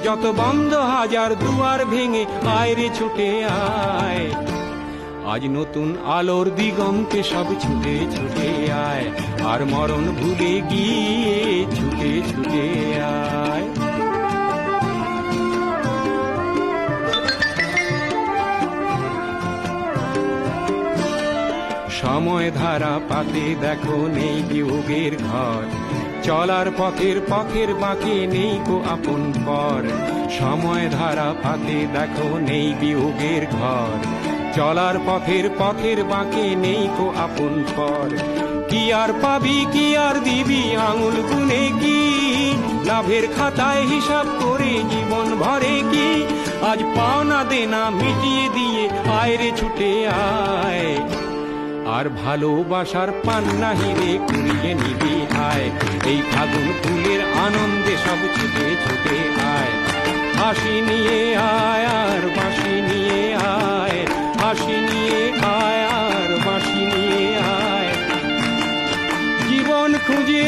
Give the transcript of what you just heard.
যত বন্ধ হাজার দুয়ার ভেঙে আয় রে ছুটে আয়। আজ নতুন আলোর দিগন্তে সব ছুটে ছুটে আয়, আর মরণ ভুলে গিয়ে ছুটে ছুটে আয়। সময় ধারা পাতে দেখো নেই বিয়োগের ঘর, চলার পথের পথের বাঁকে নেই কো আপন পর। সময় ধারা পাতে দেখো নেই বিয়োগের ঘর, চলার পথের পথের বাঁকে নেই কো আপন পর। কি আর পাবি কি আর দিবি আঙুল গুনে কি, লাভের খাতায় হিসাব করে জীবন ভরে কি। আজ পাওনা দেনা মিটিয়ে দিয়ে আয় রে ছুটে আয়, আর ভালোবাসার পান্না হিরে কুড়িয়ে নিবি আয়। এই ফাগুন ফুলের আনন্দে সব ছুটে ছুটে আয়। হাসি নিয়ে আয় আর বাঁশি নিয়ে আয়, হাসি নিয়ে আয় আর বাঁশি নিয়ে আয়। জীবন খুঁজে